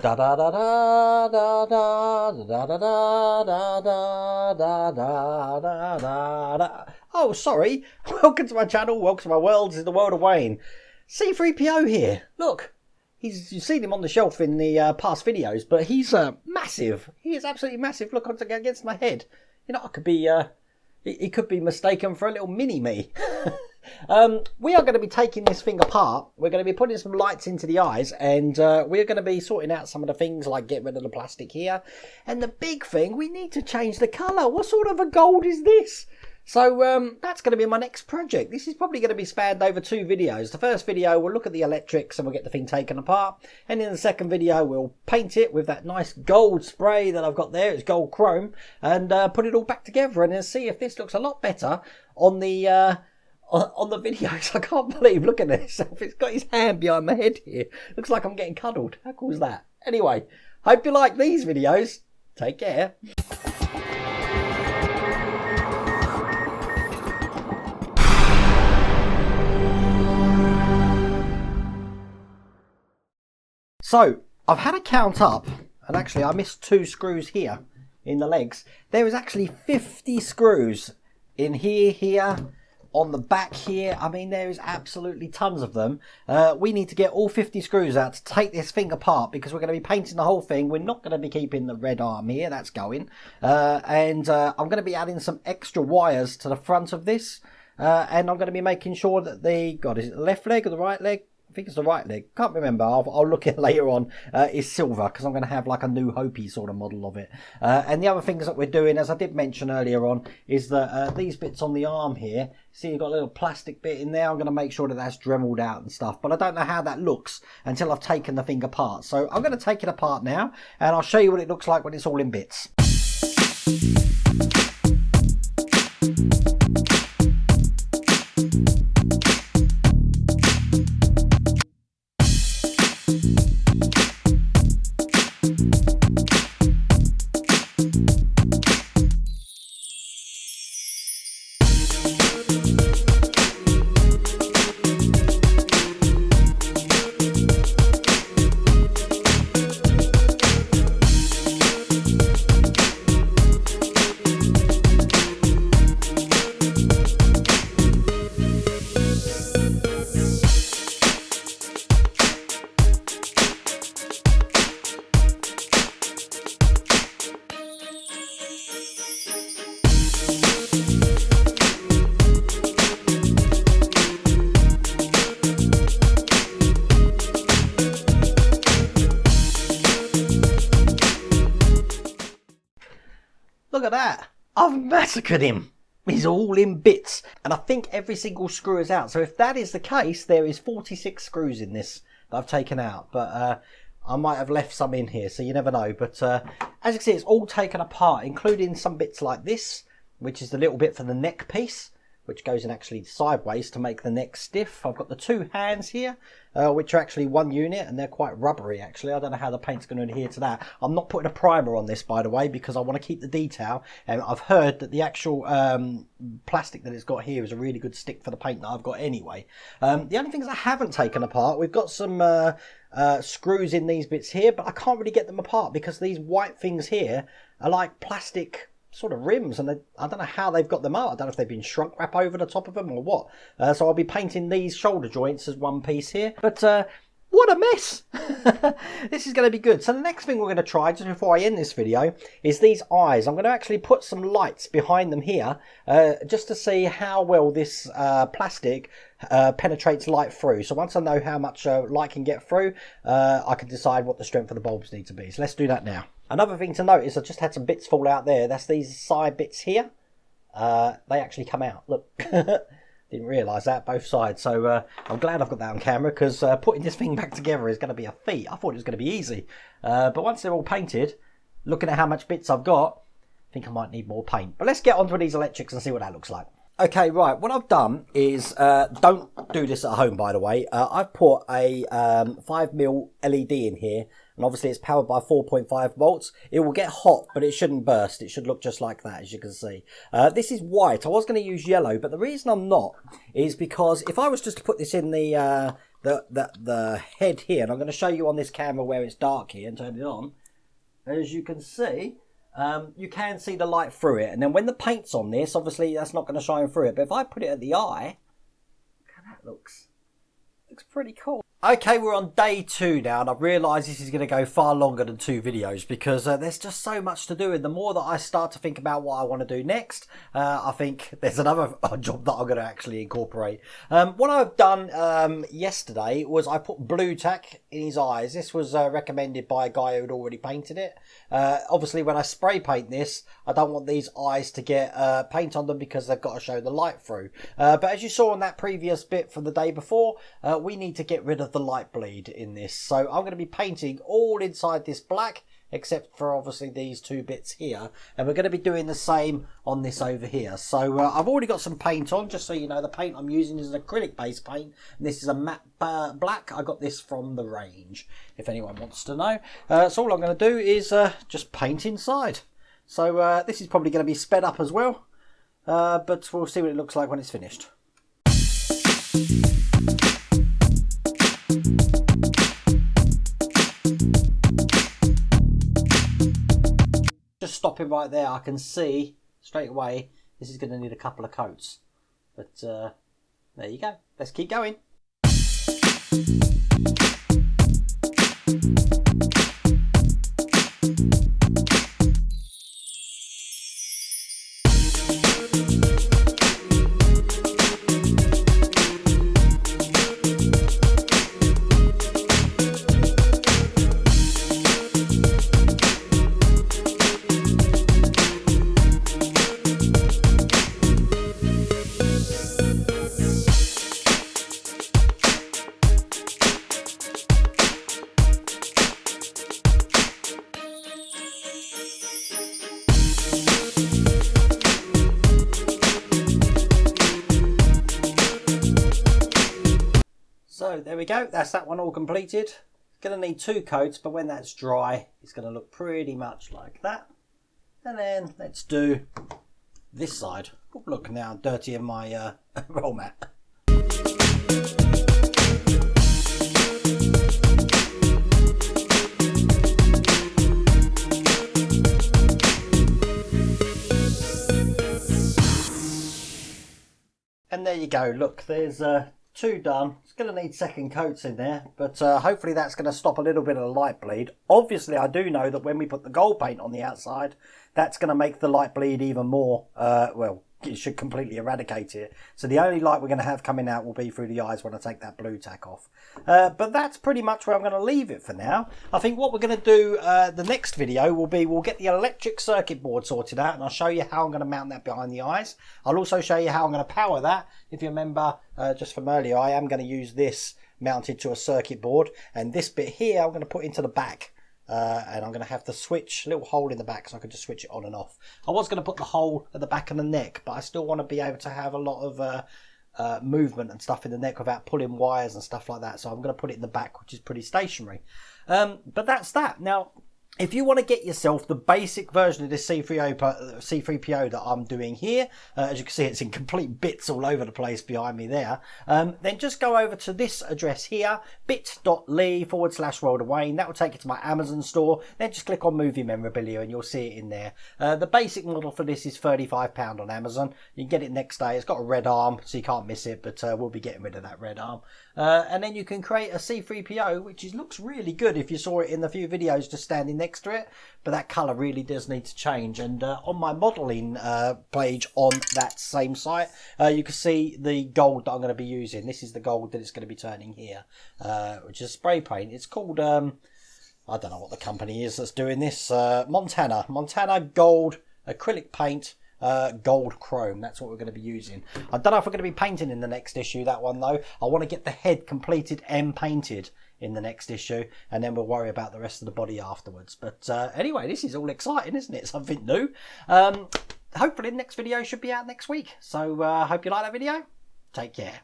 Da da da da da da da da da da da da da da da da. Oh, sorry. Welcome to my channel. Welcome to my world. This is the world of Wayne. C-3PO here. Look, you've seen him on the shelf in the past videos, but he's massive. He is absolutely massive. Look, against my head. You know, I could be. He could be mistaken for a little mini-me. We are going to be taking this thing apart. We're going to be putting some lights into the eyes, and we're going to be sorting out some of the things like get rid of the plastic here. And the big thing, we need to change the colour. What sort of a gold is this? So that's going to be my next project. This is probably going to be spanned over 2 videos. The first video, we'll look at the electrics and we'll get the thing taken apart. And in the second video, we'll paint it with that nice gold spray that I've got there. It's gold chrome. And put it all back together and then see if this looks a lot better on the videos. I can't believe, look at this. It's got his hand behind my head here. Looks like I'm getting cuddled. How cool is that? Anyway, hope you like these videos. Take care. So, I've had a count up, and actually I missed 2 screws here in the legs. There is actually 50 screws in here, on the back here. I mean, there is absolutely tons of them. We need to get all 50 screws out to take this thing apart because we're going to be painting the whole thing. We're not going to be keeping the red arm here, that's going. I'm going to be adding some extra wires to the front of this. And I'm going to be making sure that is it the left leg or the right leg? I think it's the right leg. Can't remember. I'll look at it later on. Is silver because I'm going to have like a New Hopey sort of model of it. And the other things that we're doing, as I did mention earlier on, is that these bits on the arm here. See, you've got a little plastic bit in there. I'm going to make sure that that's dremeled out and stuff. But I don't know how that looks until I've taken the thing apart. So I'm going to take it apart now, and I'll show you what it looks like when it's all in bits. Look at that. I've massacred him. He's all in bits. And I think every single screw is out. So if that is the case, there is 46 screws in this that I've taken out. But I might have left some in here, so you never know. But as you can see, it's all taken apart, including some bits like this, which is the little bit for the neck piece, which goes in actually sideways to make the neck stiff. I've got the 2 hands here, which are actually 1 unit, and they're quite rubbery actually. I don't know how the paint's going to adhere to that. I'm not putting a primer on this, by the way, because I want to keep the detail. And I've heard that the actual plastic that it's got here is a really good stick for the paint that I've got anyway. The only things I haven't taken apart, we've got some screws in these bits here, but I can't really get them apart because these white things here are like plastic sort of rims, and I don't know how they've got them out. I don't know if they've been shrunk wrap over the top of them or what. So I'll be painting these shoulder joints as one piece here. But what a mess. This is going to be good. So the next thing we're going to try, just before I end this video, is these eyes. I'm going to actually put some lights behind them here, just to see how well this plastic penetrates light through. So once I know how much light can get through, I can decide what the strength of the bulbs need to be. So let's do that now. Another thing to note is I just had some bits fall out there. That's these side bits here. They actually come out. Look. Didn't realise that, both sides. So I'm glad I've got that on camera, because putting this thing back together is going to be a feat. I thought it was going to be easy. But once they're all painted, looking at how much bits I've got, I think I might need more paint. But let's get onto these electrics and see what that looks like. Okay, right, what I've done is, don't do this at home, by the way. I've put a 5mm LED in here, and obviously it's powered by 4.5 volts. It will get hot, but it shouldn't burst. It should look just like that, as you can see. This is white. I was going to use yellow, but the reason I'm not is because if I was just to put this in the the head here, and I'm going to show you on this camera where it's dark here and turn it on. As you can see, you can see the light through it, and then when the paint's on this, obviously that's not going to shine through it, but if I put it at the eye, look how that looks pretty cool. Okay, we're on day 2 now, and I've realised this is going to go far longer than 2 videos because there's just so much to do, and the more that I start to think about what I want to do next, I think there's another job that I'm going to actually incorporate. What I've done yesterday was I put blue tack in his eyes. This was recommended by a guy who had already painted it. Obviously, when I spray paint this, I don't want these eyes to get paint on them because they've got to show the light through. But as you saw on that previous bit from the day before, we need to get rid of the light bleed in this, so I'm going to be painting all inside this black except for obviously these 2 bits here, and we're going to be doing the same on this over here. So I've already got some paint on, just so you know. The paint I'm using is an acrylic based paint, and this is a matte black. I got this from the range, if anyone wants to know. So all I'm going to do is just paint inside. So this is probably going to be sped up as well, but we'll see what it looks like when it's finished. Just stopping right there, I can see straight away this is going to need a couple of coats. But there you go. Let's keep going. So there we go, that's that one all completed. It's going to need 2 coats, but when that's dry, it's going to look pretty much like that. And then let's do this side. Oh, look, now I'm dirtying my roll mat. And there you go, look, there's 2 done. It's going to need 2nd coats in there, but hopefully that's going to stop a little bit of the light bleed. Obviously, I do know that when we put the gold paint on the outside, that's going to make the light bleed even more, well, it should completely eradicate it. So the only light we're going to have coming out will be through the eyes when I take that blue tack off. But that's pretty much where I'm going to leave it for now. I think what we're going to do, the next video will be, we'll get the electric circuit board sorted out, and I'll show you how I'm going to mount that behind the eyes. I'll also show you how I'm going to power that. If you remember just from earlier, I am going to use this mounted to a circuit board, and this bit here I'm going to put into the back. And I'm going to have the switch, little hole in the back, so I can just switch it on and off. I was going to put the hole at the back of the neck, but I still want to be able to have a lot of movement and stuff in the neck without pulling wires and stuff like that. So I'm going to put it in the back, which is pretty stationary. But that's that. Now, if you want to get yourself the basic version of this C-3PO that I'm doing here, as you can see, it's in complete bits all over the place behind me there, then just go over to this address here, bit.ly/WorldofWayne. That will take you to my Amazon store. Then just click on Movie Memorabilia and you'll see it in there. The basic model for this is £35 on Amazon. You can get it next day. It's got a red arm, so you can't miss it, but we'll be getting rid of that red arm. And then you can create a C-3PO, which looks really good if you saw it in the few videos just standing next to it, but that colour really does need to change. And on my modelling page on that same site, you can see the gold that I'm going to be using. This is the gold that it's going to be turning here, which is spray paint. It's called, I don't know what the company is that's doing this, Montana Gold Acrylic Paint. Gold chrome, that's what we're going to be using. I don't know if we're going to be painting in the next issue, that one though. I want to get the head completed and painted in the next issue, and then we'll worry about the rest of the body afterwards. But anyway, this is all exciting, isn't it? Something new. Hopefully the next video should be out next week. So hope you like that video. Take care.